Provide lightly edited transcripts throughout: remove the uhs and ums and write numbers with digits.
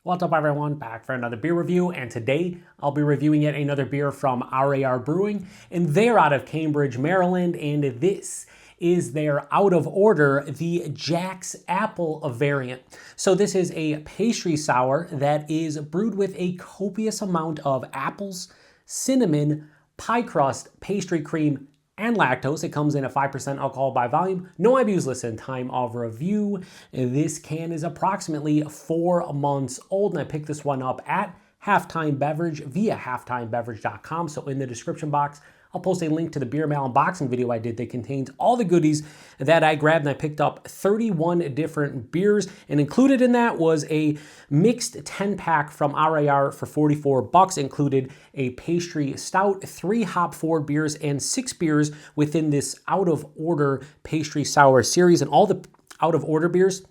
What's up everyone, back for another beer review, and today I'll be reviewing yet another beer from RaR Brewing, and they're out of Cambridge, Maryland, and this is their out of order, the Jack's Apple variant. So this is a pastry sour that is brewed with a copious amount of apples, cinnamon, pie crust, pastry cream, and lactose. It comes in at 5% alcohol by volume. No IBUs listed in time of review. This can is approximately 4 months old, and I picked this one up at Halftime Beverage via halftimebeverage.com. So in the description box, I'll post a link to the beer mail unboxing video I did that contains all the goodies that I grabbed, and I picked up 31 different beers, and included in that was a mixed 10-pack from RaR for 44 bucks. Included a pastry stout, 3 hop forward beers, and 6 beers within this out of order pastry sour series. And all the out of order beers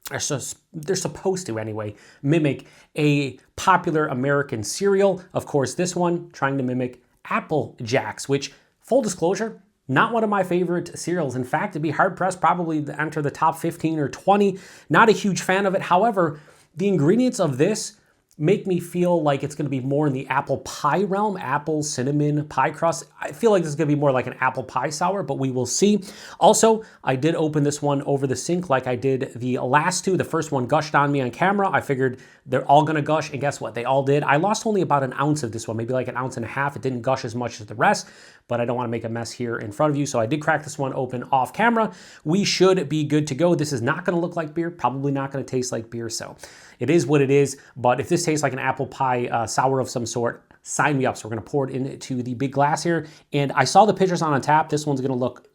they're supposed to anyway mimic a popular American cereal. Of course, this one trying to mimic Apple Jacks, which, full disclosure, not one of my favorite cereals. In fact, it'd be hard-pressed probably to enter the top 15 or 20. Not a huge fan of it. However, the ingredients of this make me feel like it's going to be more in the apple pie realm, apple, cinnamon, pie crust. I feel like this is going to be more like an apple pie sour, but we will see. Also, I did open this one over the sink like I did the last two. The first one gushed on me on camera. I figured they're all going to gush, and guess what? They all did. I lost only about an ounce of this one, maybe like an ounce and a half. It didn't gush as much as the rest, but I don't want to make a mess here in front of you, so I did crack this one open off camera. We should be good to go. This is not going to look like beer, probably not going to taste like beer, so it is what it is. But if this tastes like an apple pie sour of some sort, sign me up. So we're going to pour it into the big glass here, and I saw the pictures on tap. This one's going to look,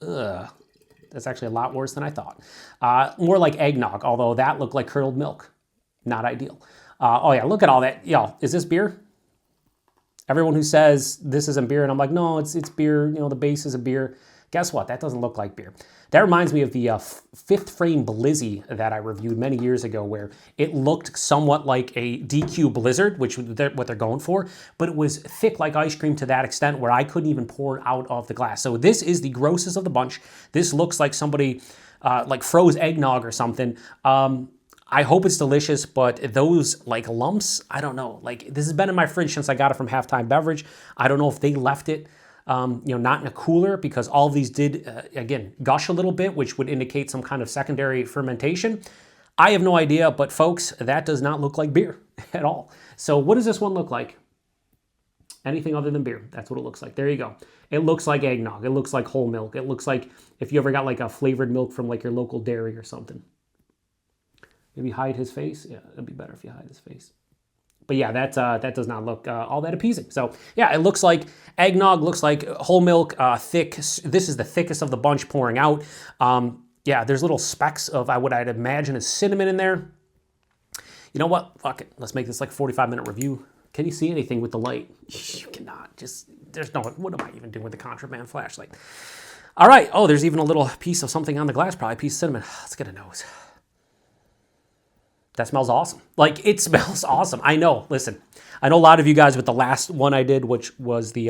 that's actually a lot worse than I thought. More like eggnog, although that looked like curdled milk. Not ideal. Oh yeah, look at all that. Yo, is this beer? Everyone who says this isn't beer, and I'm like, no, it's beer. You know, the base is a beer. Guess what? That doesn't look like beer. That reminds me of the Fifth Frame Blizzy that I reviewed many years ago, where it looked somewhat like a DQ Blizzard, which is what they're going for, but it was thick like ice cream to that extent where I couldn't even pour it out of the glass. So this is the grossest of the bunch. This looks like somebody like froze eggnog or something. I hope it's delicious, but those like lumps, I don't know. Like, this has been in my fridge since I got it from Halftime Beverage. I don't know if they left it not in a cooler, because all of these did, again, gush a little bit, which would indicate some kind of secondary fermentation. I have no idea, but folks, that does not look like beer at all. So what does this one look like? Anything other than beer. That's what it looks like. There you go. It looks like eggnog. It looks like whole milk. It looks like if you ever got like a flavored milk from like your local dairy or something. Maybe hide his face. Yeah, it'd be better if you hide his face. But yeah, that does not look all that appeasing. So yeah, it looks like eggnog, looks like whole milk, thick. This is the thickest of the bunch pouring out. Yeah, there's little specks of what I'd imagine is cinnamon in there. You know what? Fuck it. Let's make this like a 45-minute review. Can you see anything with the light? You cannot. There's no, what am I even doing with the contraband flashlight? All right. Oh, there's even a little piece of something on the glass, probably a piece of cinnamon. Let's get a nose. That smells awesome. Like, it smells awesome. I know, listen, I know a lot of you guys with the last one I did, which was the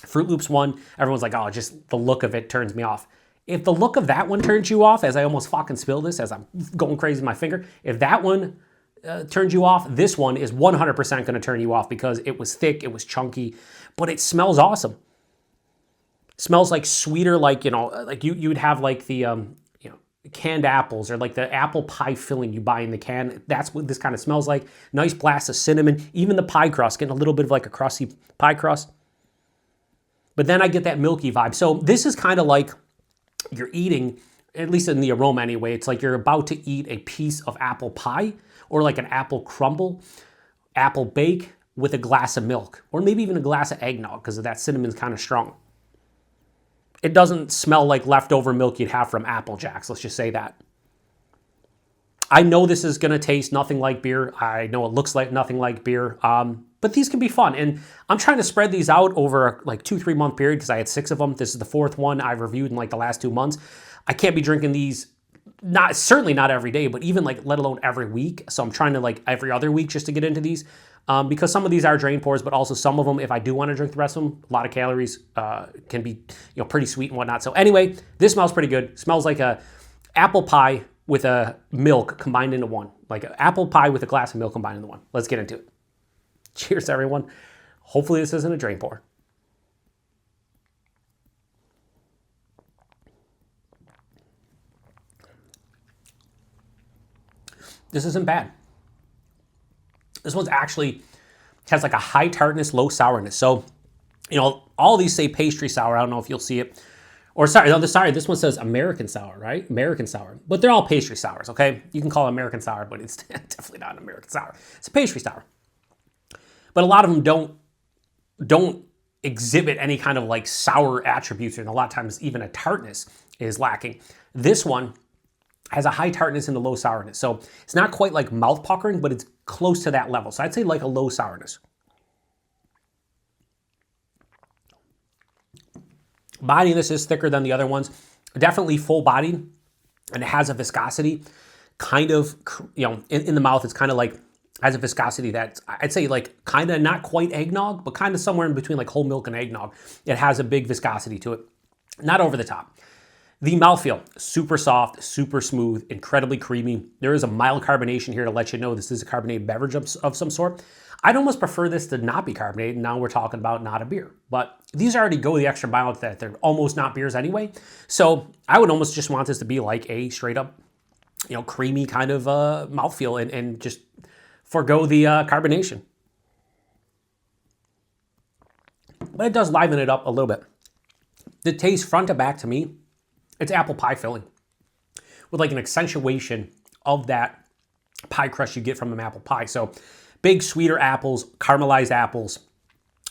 Fruit Loops one, everyone's like, oh, just the look of it turns me off. If the look of that one turns you off, as I almost fucking spilled this as I'm going crazy with my finger, if that one turns you off, this one is 100% going to turn you off, because it was thick, it was chunky, but it smells awesome. It smells like sweeter, like, you know, like you would have like the, canned apples, or like the apple pie filling you buy in the can. That's what this kind of smells like. Nice blast of cinnamon. Even the pie crust, getting a little bit of like a crusty pie crust. But then I get that milky vibe. So this is kind of like you're eating, at least in the aroma anyway, it's like you're about to eat a piece of apple pie, or like an apple crumble, apple bake with a glass of milk, or maybe even a glass of eggnog, because that cinnamon's kind of strong. It doesn't smell like leftover milk you'd have from Apple Jacks, let's just say that. I know this is going to taste nothing like beer. I know it looks like nothing like beer, but these can be fun. And I'm trying to spread these out over like 2-3 month period, because I had 6 of them. This is the 4th one I've reviewed in like the last 2 months. I can't be drinking these, certainly not every day, but even like let alone every week. So I'm trying to like every other week just to get into these. Because some of these are drain pours, but also some of them, if I do want to drink the rest of them, a lot of calories, can be pretty sweet and whatnot. So anyway, this smells pretty good. Smells like a apple pie with a milk combined into one. Like an apple pie with a glass of milk combined into one. Let's get into it. Cheers, everyone. Hopefully this isn't a drain pour. This isn't bad. This one's actually has like a high tartness, low sourness. So, you know, all these say pastry sour. I don't know if you'll see it. Or sorry, no, this one says American sour, right? American sour. But they're all pastry sours, okay? You can call it American sour, but it's definitely not an American sour. It's a pastry sour. But a lot of them don't exhibit any kind of like sour attributes, and a lot of times even a tartness is lacking. This one has a high tartness and a low sourness. So it's not quite like mouth puckering, but it's close to that level. So I'd say like a low sourness. Body of this is thicker than the other ones. Definitely full bodied, and it has a viscosity kind of, you know, in the mouth, it's kind of like, has a viscosity that I'd say like kind of not quite eggnog, but kind of somewhere in between like whole milk and eggnog. It has a big viscosity to it. Not over the top. The mouthfeel, super soft, super smooth, incredibly creamy. There is a mild carbonation here to let you know this is a carbonated beverage of some sort. I'd almost prefer this to not be carbonated. Now we're talking about not a beer. But these already go the extra mile that they're almost not beers anyway. So I would almost just want this to be like a straight up, you know, creamy kind of mouthfeel and just forgo the carbonation. But it does liven it up a little bit. The taste front to back to me, it's apple pie filling with like an accentuation of that pie crust you get from an apple pie. So big sweeter apples, caramelized apples.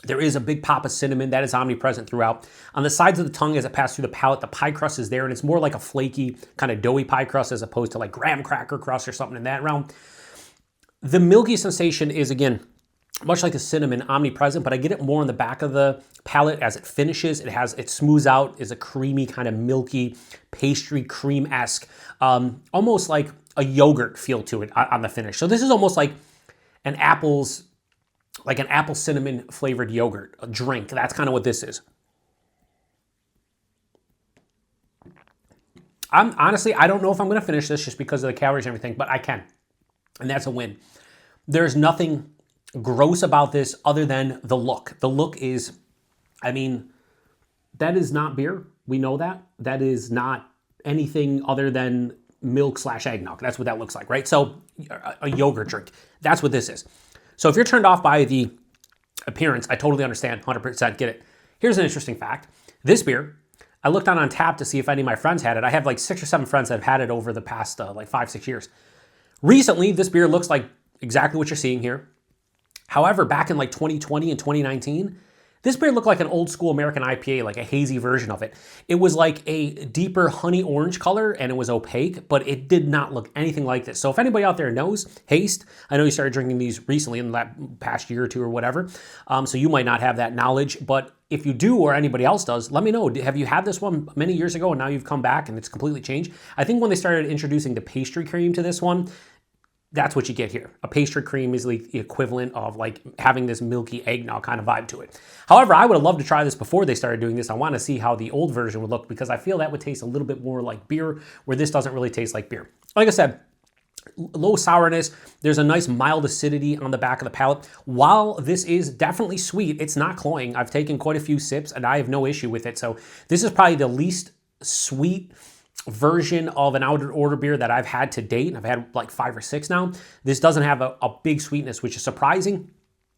There is a big pop of cinnamon that is omnipresent throughout. On the sides of the tongue as it passes through the palate, the pie crust is there, and it's more like a flaky, kind of doughy pie crust as opposed to like graham cracker crust or something in that realm. The milky sensation is, again, much like the cinnamon, omnipresent, but I get it more on the back of the palate as it finishes. It smooths out, is a creamy, kind of milky, pastry cream-esque, almost like a yogurt feel to it on the finish. So this is almost like an apple cinnamon flavored yogurt, a drink. That's kind of what this is. Honestly, I don't know if I'm going to finish this just because of the calories and everything, but I can. And that's a win. There's nothing gross about this other than the look. The look is, I mean, that is not beer. We know that. That is not anything other than milk/eggnog. That's what that looks like, right? So a yogurt drink. That's what this is. So if you're turned off by the appearance, I totally understand, 100% get it. Here's an interesting fact. This beer, I looked on tap to see if any of my friends had it. I have like 6 or 7 friends that have had it over the past like 5-6 years. Recently, this beer looks like exactly what you're seeing here. However, back in like 2020 and 2019, this beer looked like an old school American IPA, like a hazy version of it. It was like a deeper honey orange color and it was opaque, but it did not look anything like this. So if anybody out there knows, haste, I know you started drinking these recently in that past year or two or whatever, so you might not have that knowledge, but if you do or anybody else does, let me know. Have you had this one many years ago and now you've come back and it's completely changed? I think when they started introducing the pastry cream to this one, that's what you get here. A pastry cream is like the equivalent of like having this milky eggnog kind of vibe to it. However, I would have loved to try this before they started doing this. I want to see how the old version would look because I feel that would taste a little bit more like beer, where this doesn't really taste like beer. Like I said, low sourness. There's a nice mild acidity on the back of the palate. While this is definitely sweet, it's not cloying. I've taken quite a few sips and I have no issue with it. So this is probably the least sweet version of an out of order beer that I've had to date, and I've had like 5 or 6 now. This doesn't have a big sweetness, which is surprising.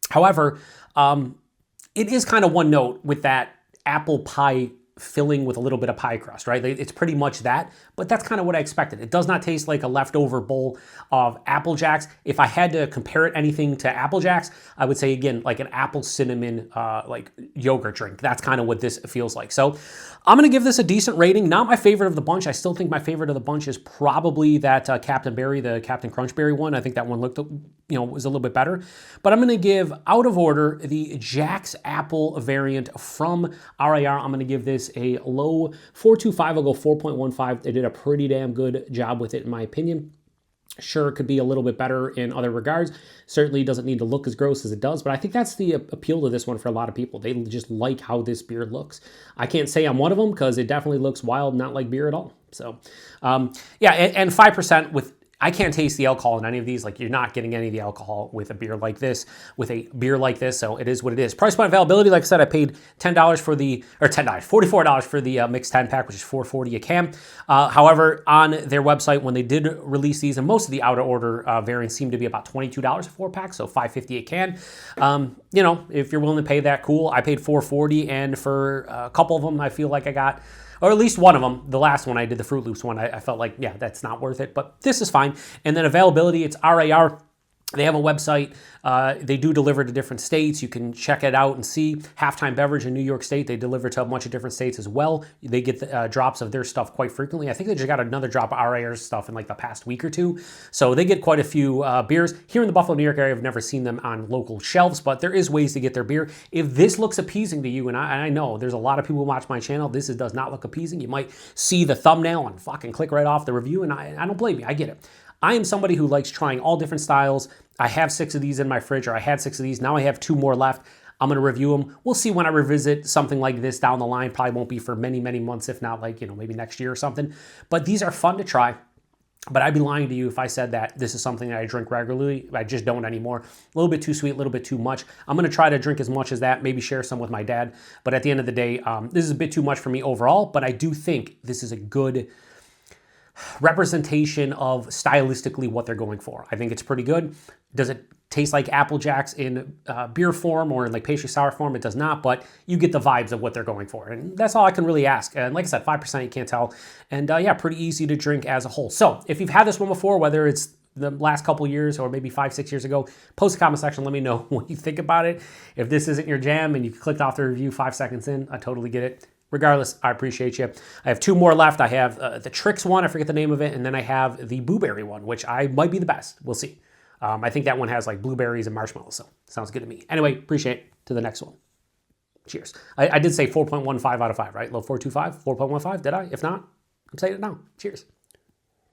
However, it is kind of one note with that apple pie filling with a little bit of pie crust, right? It's pretty much that, but that's kind of what I expected. It does not taste like a leftover bowl of Apple Jacks. If I had to compare it anything to Apple Jacks, I would say again, like an apple cinnamon like yogurt drink. That's kind of what this feels like. So I'm gonna give this a decent rating. Not my favorite of the bunch. I still think my favorite of the bunch is probably that Captain Berry, the Captain Crunch Berry one. I think that one looked, was a little bit better. But I'm gonna give out of order the Jack's Apple variant from RaR. I'm gonna give this a low 4.25. I'll go 4.15. They did a pretty damn good job with it, in my opinion. Sure, it could be a little bit better in other regards. Certainly doesn't need to look as gross as it does, but I think that's the appeal to this one for a lot of people. They just like how this beer looks. I can't say I'm one of them because it definitely looks wild, not like beer at all. So, yeah, and 5% with, I can't taste the alcohol in any of these. Like, you're not getting any of the alcohol with a beer like this, so it is what it is. Price point availability, like I said, I paid $10 for the, or $10, $44 for the mixed 10 pack, which is $4.40 a can. However, on their website, when they did release these, and most of the out of order variants seem to be about $22 a 4-pack, so $5.50 a can. You know, if you're willing to pay that, cool. I paid $4.40, and for a couple of them, I feel like I got, or at least one of them, the last one I did, the Fruit Loops one, I felt like, yeah, that's not worth it, but this is fine. And then availability, it's RaR. They have a website. They do deliver to different states. You can check it out and see. Halftime Beverage in New York State, they deliver to a bunch of different states as well. They get the, drops of their stuff quite frequently. I think they just got another drop of RaR's stuff in like the past week or two. So they get quite a few beers. Here in the Buffalo, New York area, I've never seen them on local shelves, but there is ways to get their beer. If this looks appeasing to you, and I know there's a lot of people who watch my channel, this does not look appeasing. You might see the thumbnail and fucking click right off the review, and I don't blame you. I get it. I am somebody who likes trying all different styles. I have 6 of these in my fridge, or I had 6 of these. Now I have 2 more left. I'm going to review them. We'll see when I revisit something like this down the line. Probably won't be for many, many months, if not like, you know, maybe next year or something. But these are fun to try. But I'd be lying to you if I said that this is something that I drink regularly. I just don't anymore. A little bit too sweet, a little bit too much. I'm going to try to drink as much as that, maybe share some with my dad. But at the end of the day, this is a bit too much for me overall. But I do think this is a good representation of stylistically what they're going for. I think it's pretty good. Does it taste like Apple Jacks in beer form or in like pastry sour form? It does not, but you get the vibes of what they're going for. And that's all I can really ask. And like I said, 5%, you can't tell. And yeah, pretty easy to drink as a whole. So if you've had this one before, whether it's the last couple years or maybe 5-6 years ago, post a comment section, let me know what you think about it. If this isn't your jam and you clicked off the review 5 seconds in, I totally get it. Regardless, I appreciate you. I have 2 more left. I have the Tricks one, I forget the name of it, and then I have the Blueberry one, which I might be the best. We'll see. I think that one has like blueberries and marshmallows, so sounds good to me. Anyway, appreciate it. To the next one. Cheers. I did say 4.15 out of 5, right? Low 4.25, 4.15, did I? If not, I'm saying it now. Cheers.